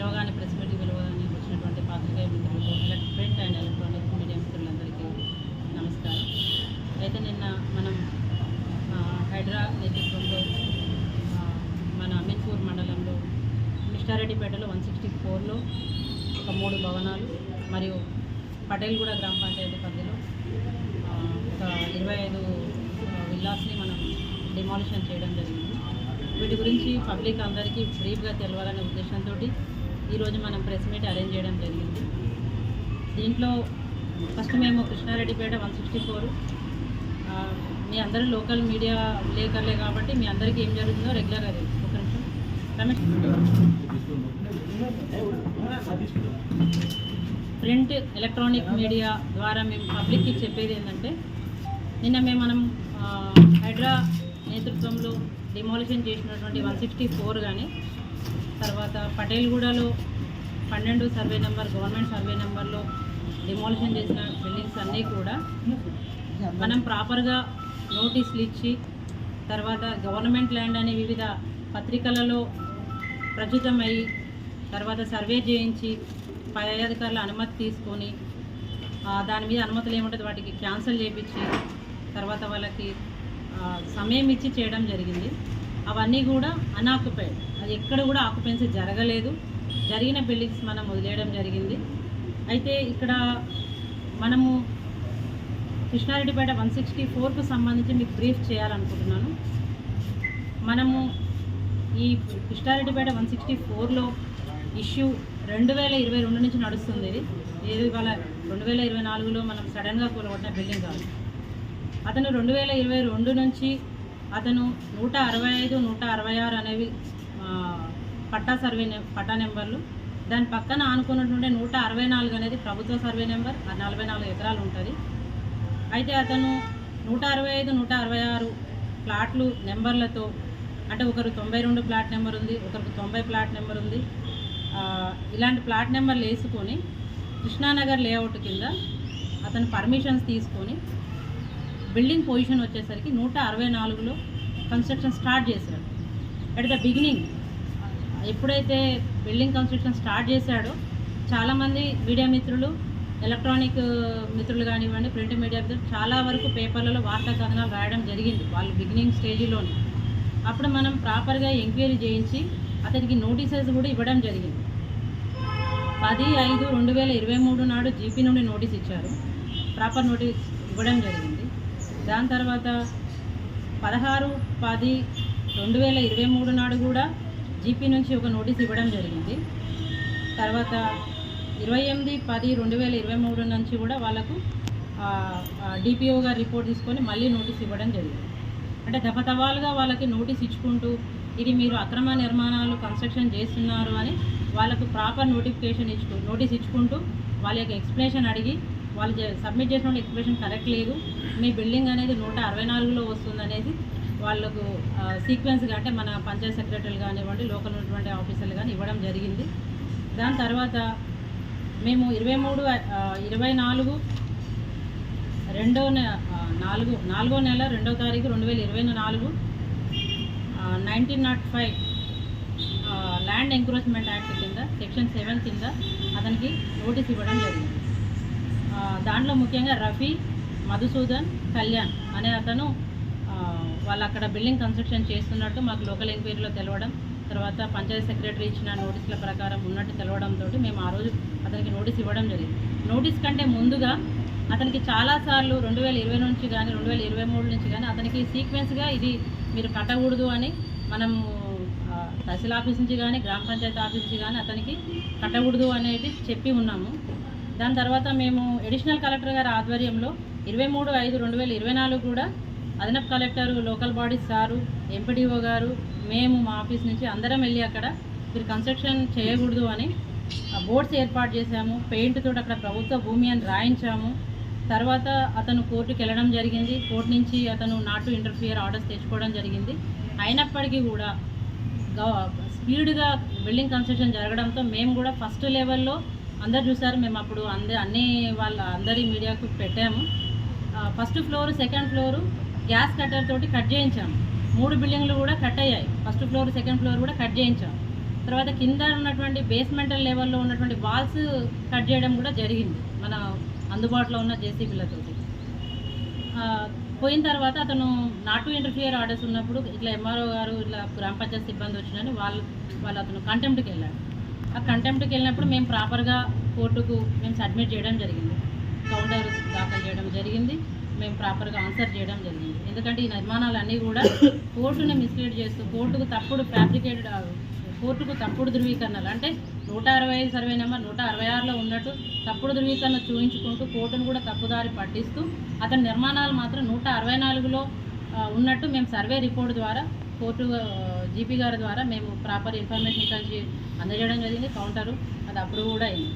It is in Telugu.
పిలవగానే ప్రెస్ మీట్కి పిలవగానే వచ్చినటువంటి పాత్రికేయ మిత్రులకు, ప్రింట్ అండ్ ఎలక్ట్రానిక్ మీడియా మిత్రులందరికీ నమస్కారం. అయితే నిన్న మనం హైడ్రా నేతృత్వంలో మన అమీన్పూర్ మండలంలో మిస్టారెడ్డిపేటలో 164లో ఒక 3 భవనాలు మరియు పటేల్గూడ గ్రామ పంచాయతీ పరిధిలో ఒక 25 విల్లాస్ని మనం డిమాలిషన్ చేయడం జరిగింది. వీటి గురించి పబ్లిక్ అందరికీ బ్రీఫ్గా తెలవాలనే ఉద్దేశంతో ఈరోజు మనం ప్రెస్ మీట్ అరేంజ్ చేయడం జరిగింది. దీంట్లో ఫస్ట్ మేము కృష్ణారెడ్డిపేట 164 మీ అందరూ లోకల్ మీడియా విలేకరులే కాబట్టి మీ అందరికీ ఏం జరుగుతుందో రెగ్యులర్గా తెలుసు. ఒక నిమిషం రమేష్. ప్రింట్ ఎలక్ట్రానిక్ మీడియా ద్వారా మేము పబ్లిక్కి చెప్పేది ఏంటంటే, నిన్న మనం హైడ్రా నేతృత్వంలో డిమాలిషన్ చేసినటువంటి 164 కానీ, తర్వాత పటేల్గూడలో 12 సర్వే నెంబర్ గవర్నమెంట్ సర్వే నెంబర్లో డిమాలిషన్ చేసిన బిల్డింగ్స్ అన్నీ కూడా మనం ప్రాపర్గా నోటీసులు ఇచ్చి, తర్వాత గవర్నమెంట్ ల్యాండ్ అని వివిధ పత్రికలలో ప్రచురితమయ్యి, తర్వాత సర్వే చేయించి పై అధికారుల అనుమతి తీసుకొని దాని మీద అనుమతులు ఏముంటుంది వాటికి క్యాన్సిల్ చేయించి తర్వాత వాళ్ళకి సమయం ఇచ్చి చేయడం జరిగింది. అవన్నీ కూడా అన్ఆక్యుపైడ్, అది ఎక్కడ కూడా ఆక్యుపెన్సీ జరగలేదు. జరిగిన బిల్డింగ్స్ మనం వదిలేయడం జరిగింది. అయితే ఇక్కడ మనము కృష్ణారెడ్డిపేట 164కు సంబంధించి మీకు బ్రీఫ్ చేయాలనుకుంటున్నాను. మనము ఈ కృష్ణారెడ్డిపేట 164లో ఇష్యూ 2022 నుంచి నడుస్తుంది. ఇది ఇవాళ 2024లో మనం సడన్గా కూలగొట్టిన బిల్డింగ్ కాదు. అతను 2022 నుంచి అతను 165, 166 అనేవి పట్టా నెంబర్లు, దాని పక్కన ఆనుకున్నటువంటి 164 అనేది ప్రభుత్వ సర్వే నెంబర్, 44 ఎకరాలు ఉంటుంది. అయితే అతను 165, 166 ప్లాట్లు నెంబర్లతో, అంటే ఒకరు 92 ప్లాట్ నెంబర్ ఉంది, ఒకరికి 90 ప్లాట్ నెంబర్ ఉంది. ఇలాంటి ప్లాట్ నెంబర్లు వేసుకొని కృష్ణానగర్ లేఅవుట్ కింద అతను పర్మిషన్స్ తీసుకొని బిల్డింగ్ పొజిషన్ వచ్చేసరికి 164లో కన్స్ట్రక్షన్ స్టార్ట్ చేశాడు. అట్ ద బిగినింగ్ ఎప్పుడైతే బిల్డింగ్ కన్స్ట్రక్షన్ స్టార్ట్ చేశాడో చాలామంది మీడియా మిత్రులు, ఎలక్ట్రానిక్ మిత్రులు కానివ్వండి, ప్రింట్ మీడియా మిత్రులు చాలా వరకు పేపర్లలో వార్తా కథనాలు రాయడం జరిగింది వాళ్ళు బిగినింగ్ స్టేజ్లోనే. అప్పుడు మనం ప్రాపర్గా ఎంక్వైరీ చేయించి అతనికి నోటీసెస్ కూడా ఇవ్వడం జరిగింది. 10/5/2023 నాడు జీపీ నుండి నోటీస్ ఇచ్చారు, ప్రాపర్ నోటీస్ ఇవ్వడం జరిగింది. దాని తర్వాత 16/10/2023 నాడు కూడా జీపీ నుంచి ఒక నోటీస్ ఇవ్వడం జరిగింది. తర్వాత 28/10/2023 నుంచి కూడా వాళ్ళకు డిపిఓ గారు రిపోర్ట్ తీసుకొని మళ్ళీ నోటీస్ ఇవ్వడం జరిగింది. అంటే దఫతవాలుగా వాళ్ళకి నోటీస్ ఇచ్చుకుంటూ ఇది మీరు అక్రమ నిర్మాణాలు కన్స్ట్రక్షన్ చేస్తున్నారు అని వాళ్ళకు ప్రాపర్ నోటీస్ ఇచ్చుకుంటూ వాళ్ళ యొక్క ఎక్స్ప్లెనేషన్ అడిగి, వాళ్ళు సబ్మిట్ చేసిన ఎక్స్ప్లెనేషన్ కరెక్ట్ లేదు, మీ బిల్డింగ్ అనేది 164లో వస్తుంది అనేది వాళ్ళకు సీక్వెన్స్గా, అంటే మన పంచాయత్ సెక్రటరీలు కానివ్వండి, లోకల్ ఉన్నటువంటి ఆఫీసర్లు కానీ ఇవ్వడం జరిగింది. దాని తర్వాత మేము 23/24 4వ నెల 2వ తారీఖు 2024 1905 ల్యాండ్ ఎంక్రోచ్మెంట్ యాక్ట్ కింద సెక్షన్ 7 కింద అతనికి నోటీస్ ఇవ్వడం జరిగింది. దాంట్లో ముఖ్యంగా రఫీ, మధుసూదన్, కళ్యాణ్ అనే అతను వాళ్ళు అక్కడ బిల్డింగ్ కన్స్ట్రక్షన్ చేస్తున్నట్టు మాకు లోకల్ ఎంక్వైరీలో తెలవడం, తర్వాత పంచాయత్ సెక్రటరీ ఇచ్చిన నోటీసుల ప్రకారం ఉన్నట్టు తెలవడంతో మేము ఆ రోజు అతనికి నోటీస్ ఇవ్వడం జరిగింది. నోటీస్ కంటే ముందుగా అతనికి చాలాసార్లు 2020 నుంచి కానీ 2023 నుంచి కానీ అతనికి సీక్వెన్స్గా ఇది మీరు కట్టకూడదు అని మనం తహసీల్ ఆఫీస్ నుంచి కానీ గ్రామ పంచాయతీ ఆఫీస్ నుంచి కానీ అతనికి కట్టకూడదు అనేది చెప్పి ఉన్నాము. దాని తర్వాత మేము అడిషనల్ కలెక్టర్ గారి ఆధ్వర్యంలో 23/5/2024 కూడా అదనపు collector, local bodies sir, MPDO గారు, మేము మా ఆఫీస్ నుంచి అందరం వెళ్ళి అక్కడ మీరు కన్స్ట్రక్షన్ చేయకూడదు అని బోర్డ్స్ ఏర్పాటు చేశాము. పెయింట్ తోటి అక్కడ ప్రభుత్వ భూమి అని రాయించాము. తర్వాత అతను కోర్టుకి వెళ్ళడం జరిగింది. కోర్టు నుంచి అతను నాట్ టు ఇంటర్ఫియర్ ఆర్డర్స్ తెచ్చుకోవడం జరిగింది. అయినప్పటికీ కూడా స్పీడ్గా బిల్డింగ్ కన్స్ట్రక్షన్ జరగడంతో మేము కూడా ఫస్ట్ లెవెల్లో అందరు చూసారు, మేము అప్పుడు అందరి మీడియాకు పెట్టాము. First floor, second floor gas cutter తోటి కట్ చేయించాము. 3 బిల్డింగ్లు కూడా కట్ అయ్యాయి. ఫస్ట్ ఫ్లోర్, సెకండ్ ఫ్లోర్ కూడా కట్ చేయించాము. తర్వాత కింద ఉన్నటువంటి బేస్మెంటల్ లెవెల్లో ఉన్నటువంటి వాల్స్ కట్ చేయడం కూడా జరిగింది మన అందుబాటులో ఉన్న జేసీబీలతోటి. పోయిన తర్వాత అతను నాట్ టు ఇంటర్ఫియర్ ఆర్డర్స్ ఉన్నప్పుడు ఇట్లా ఎంఆర్ఓ గారు ఇట్లా గ్రామ పంచాయతీ సిబ్బంది వచ్చిందని వాళ్ళు అతను కంటెంప్ట్కి వెళ్ళాడు. ఆ కంటెంప్ట్కి వెళ్ళినప్పుడు మేము ప్రాపర్గా కోర్టుకు మేము సబ్మిట్ చేయడం జరిగింది, కౌంటర్ దాఖలు చేయడం జరిగింది, మేము ప్రాపర్గా ఆన్సర్ చేయడం జరిగింది. ఎందుకంటే ఈ నిర్మాణాలన్నీ కూడా కోర్టుని మిస్లీడ్ చేస్తూ కోర్టుకు తప్పుడు ధృవీకరణలు అంటే 165 సర్వే నెంబర్ 166లో ఉన్నట్టు తప్పుడు ధృవీకరణ చూపించుకుంటూ కోర్టును కూడా తప్పుదారి పట్టిస్తూ అతని నిర్మాణాలు మాత్రం 164లో ఉన్నట్టు మేము సర్వే రిపోర్ట్ ద్వారా కోర్టు జీపీ గారి ద్వారా మేము ప్రాపర్ ఇన్ఫర్మేషన్ కలిసి అందజేయడం జరిగింది. కౌంటరు అది అప్రూవ్ కూడా అయింది.